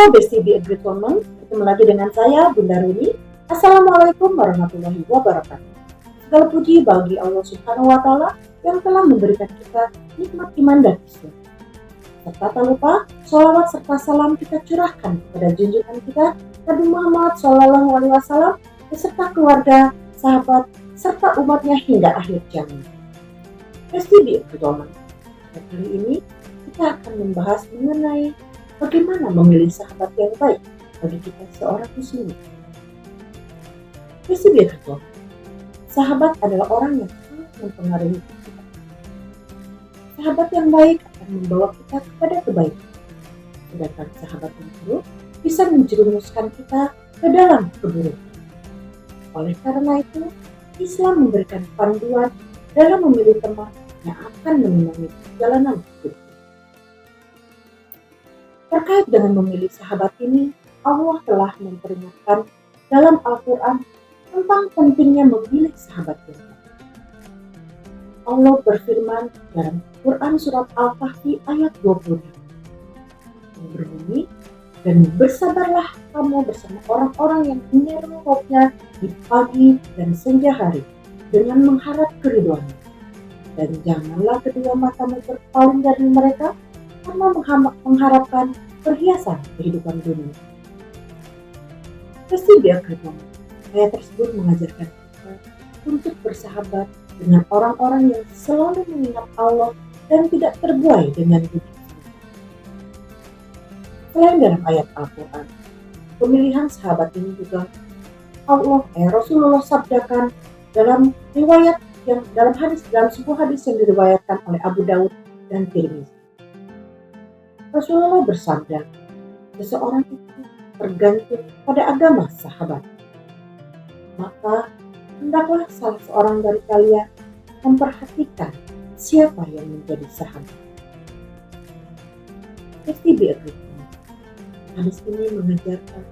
Halo Besti Be a Great Woman, ketemu lagi dengan saya Bunda Rumi. Assalamualaikum warahmatullahi wabarakatuh. Segala puji bagi Allah Subhanahu wa Ta'ala yang telah memberikan kita nikmat iman dan Islam. Serta tak lupa sholawat serta salam kita curahkan kepada junjungan kita Nabi Muhammad SAW beserta keluarga, sahabat, serta umatnya hingga akhir zaman. Besti Be a Great Woman. Kali ini kita akan membahas mengenai bagaimana memilih sahabat yang baik bagi kita seorang muslim. Besti Be a Great Woman. Sahabat adalah orang yang sangat mempengaruhi kita. Sahabat yang baik akan membawa kita kepada kebaikan. Sedangkan sahabat yang buruk bisa menjerumuskan kita ke dalam keburukan. Oleh karena itu, Islam memberikan panduan dalam memilih teman yang akan menemani perjalanan hidup. Terkait dengan memilih sahabat ini, Allah telah memperingatkan dalam Al-Quran tentang pentingnya memilih sahabat yang baik. Allah berfirman dalam Quran surat Al-Kahfi ayat 26 yang berbunyi, dan bersabarlah kamu bersama orang-orang yang menyeru rohnya di pagi dan senja hari dengan mengharap keridhoannya. Dan janganlah kedua matamu berpaling dari mereka karena mengharapkan perhiasan kehidupan dunia. Besti Be a Great Woman. Ayat tersebut mengajarkan kita untuk bersahabat dengan orang-orang yang selalu mengingat Allah dan tidak terbuai dengan dunia. Selain dalam ayat Al-Quran, pemilihan sahabat ini juga Rasulullah sabdakan dalam riwayat yang dalam sebuah hadis yang diriwayatkan oleh Abu Daud dan Tirmizi. Rasulullah bersabda, seseorang itu tergantung pada agama sahabat. Maka hendaklah salah seorang dari kalian memperhatikan siapa yang menjadi sahabat. Besti Be a Great Woman. Hadis ini mengajarkan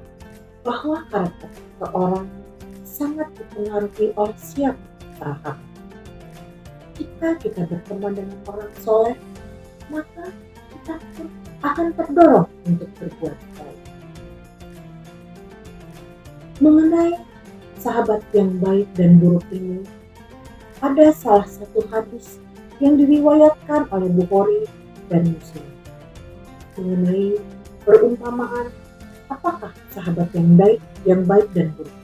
bahwa karakter seseorang sangat dipengaruhi oleh siapa sahabat. Jika kita berteman dengan orang soleh, maka kita pun akan terdorong untuk berbuat baik. Mengenai sahabat yang baik dan buruk ini, ada salah satu hadis yang diriwayatkan oleh Bukhari dan Muslim mengenai perumpamaan apakah sahabat yang baik dan buruk.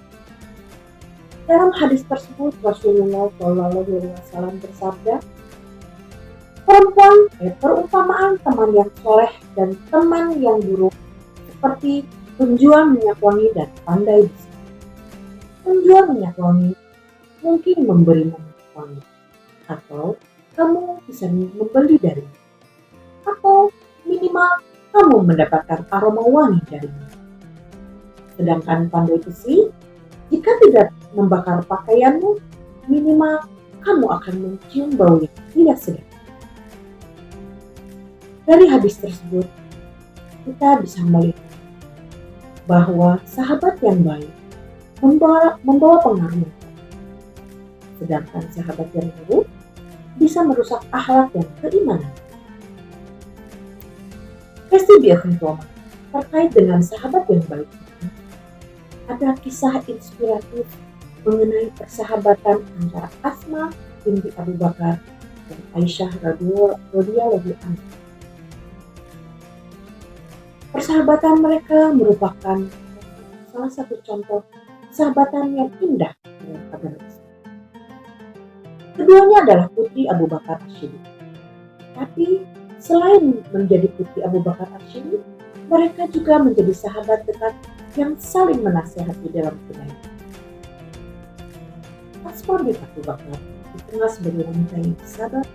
Dalam hadis tersebut Rasulullah SAW bersabda, perumpamaan teman yang soleh dan teman yang buruk seperti penjual minyak wangi dan pandai besi. Penjual minyak wangi mungkin memberi minyak wangi, atau kamu bisa membeli darinya, atau minimal kamu mendapatkan aroma wangi darinya. Sedangkan pandai besi, jika tidak membakar pakaianmu, minimal kamu akan mencium bau yang tidak sedap. Dari hadis tersebut, kita bisa melihat bahwa sahabat yang baik membawa pengaruh, sedangkan sahabat yang buruk bisa merusak akhlak dan keimanan. Besti Be a Great Woman. Terkait dengan sahabat yang baik, ada kisah inspiratif mengenai persahabatan antara Asma binti Abu Bakar dan Aisyah radhiyallahu anha. Persahabatan mereka merupakan salah satu contoh persahabatan yang indah dalam agama Islam. Keduanya adalah putri Abu Bakar Ash-Shiddiq. Tapi selain menjadi putri Abu Bakar Ash-Shiddiq, mereka juga menjadi sahabat dekat yang saling menasihati dalam kebaikan. Asma binti Abu Bakar dikenal sebagai wanita yang sabar,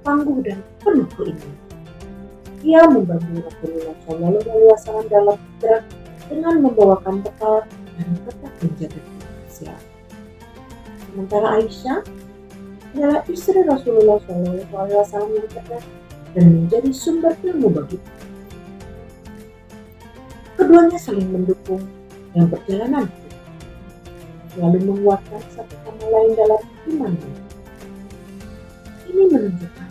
tangguh dan penuh keimanan. Ia membantu Rasulullah SAW dalam hijrah dengan membawakan bekal dan tetap menjaga kebersihan. Sementara Aisyah adalah istri Rasulullah SAW yang cerdas dan menjadi sumber ilmu bagi kita. Keduanya saling mendukung dalam perjalanan hidup, selalu menguatkan satu sama lain dalam iman. Ini menunjukkan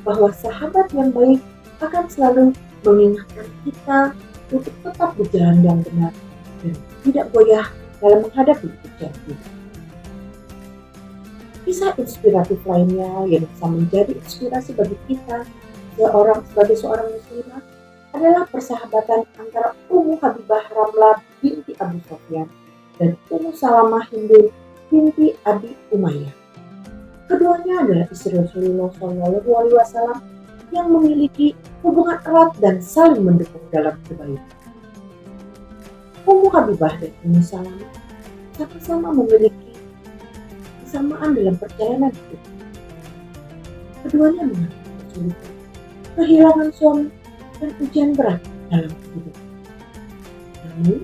bahwa sahabat yang baik akan selalu mengingatkan kita untuk tetap berjalan yang benar dan tidak goyah dalam menghadapi ujian hidup. Kisah inspiratif lainnya yang bisa menjadi inspirasi bagi kita sebagai seorang muslimah adalah persahabatan antara Ummu Habibah Ramlah binti Abu Sufyan dan Ummu Salamah Hindu binti Abi Umayyah. Keduanya adalah istri Rasulullah SAW yang memiliki hubungan erat dan saling mendukung dalam kebaikan. Ummu Habibah dan Ummu Salamah sama-sama memiliki kesamaan dalam perjalanan hidup. Keduanya mengalami kesulitan, kehilangan suami, dan ujian berat dalam hidup. Namun,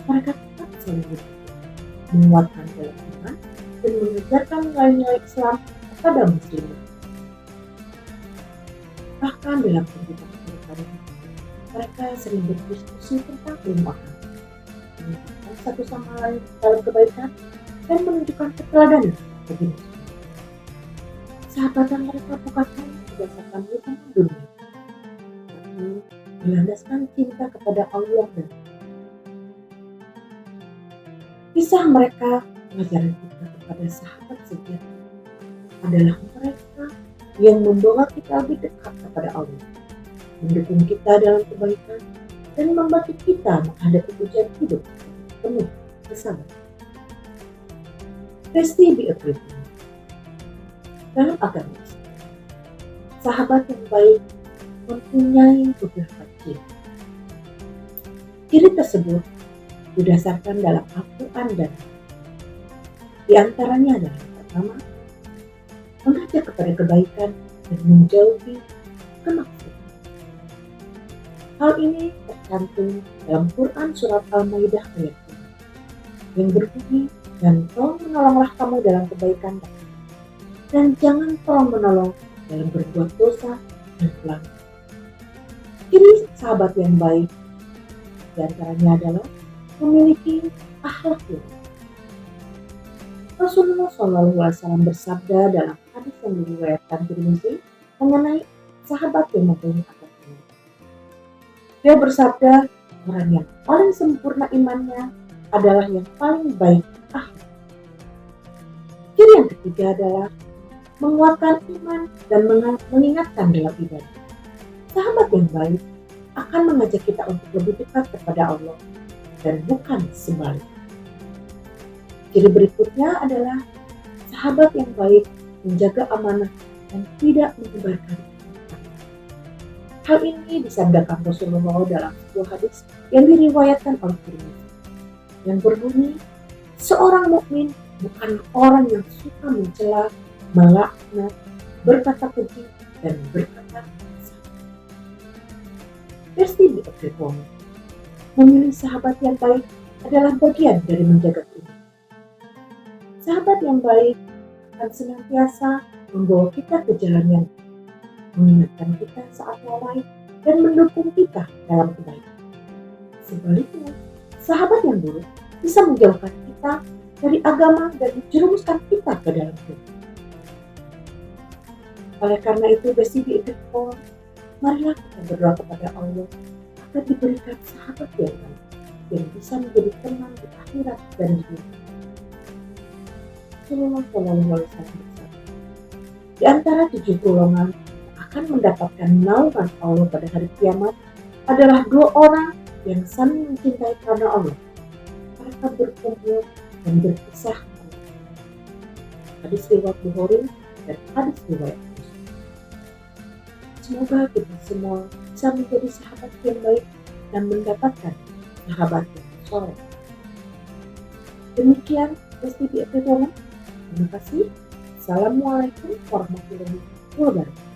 mereka tetap saling mendukung, menguatkan dalam iman, dan mengajarkan nilai-nilai Islam kepada muslimah. Bahkan dalam kehidupan mereka sering berdiskusi tentang ilmu agama, mengingatkan satu sama lain dalam kebaikan, dan menunjukkan keteladanan bagi muslim. Sahabatan mereka bukan hanya berdasarkan hubungan dunia, tapi berlandaskan cinta kepada Allah dan kisah mereka mengajarkan kita kepada sahabat sejati adalah mereka yang membawa kita lebih dekat kepada Allah, mendukung kita dalam kebaikan, dan membantu kita menghadapi ujian hidup penuh kesabaran. Resti diapresiasi. Dalam agama Islam, sahabat yang baik mempunyai beberapa ciri. Ciri tersebut didasarkan dalam Al-Quran dan di antaranya adalah yang pertama, mengajak kepada kebaikan dan menjauhi kemaksiatan. Hal ini tercantum dalam Quran surat Al-Maidah ayat 5 yang berbunyi, dan tolong menolonglah kamu dalam kebaikan dan jangan tolong menolong dalam berbuat dosa dan pelanggaran. Ciri sahabat yang baik diantaranya adalah memiliki akhlak yang baik. Rasulullah SAW bersabda dalam hadis yang diriwayatkan Tirmizi mengenai sahabat yang mempunyai akhlak yang baik. Dia bersabda, orang yang paling sempurna imannya adalah yang paling baik akhlak. Ciri yang ketiga adalah menguatkan iman dan mengingatkan dalam ibadah. Sahabat yang baik akan mengajak kita untuk lebih dekat kepada Allah dan bukan sebaliknya. Ciri berikutnya adalah sahabat yang baik menjaga amanah dan tidak menyebarkan kebenaran. Hal ini disabdakan Rasulullah dalam sebuah hadis yang diriwayatkan oleh Tirmizi yang berbunyi, seorang mukmin bukan orang yang suka mencela, melaknat, berkata keji, dan berkata kasar. Resti diapresiasi. Memilih sahabat yang baik adalah bagian dari menjaga iman. Sahabat yang baik akan senantiasa membawa kita ke jalan yang mengingatkan kita saat lalai dan mendukung kita dalam kebaikan. Sebaliknya, sahabat yang buruk bisa menjauhkan kita dari agama dan menjerumuskan kita ke dalam dosa. Oleh karena itu, Besti diingatkan, marilah kita berdoa kepada Allah agar diberikan sahabat yang baik yang bisa menjadi teman di akhirat dan di dunia. Rasulullah SAW di antara 7 golongan yang akan mendapatkan naungan Allah pada hari kiamat adalah 2 orang yang saling mencintai karena Allah. Mereka berkumpul dan berpisah. Hadis riwayat Bukhari dan hadis riwayat Muslim. Semoga kita semua bisa menjadi sahabat yang baik dan mendapatkan sahabat yang soleh. Demikian Resti di episode. Terima kasih. Assalamualaikum warahmatullahi wabarakatuh.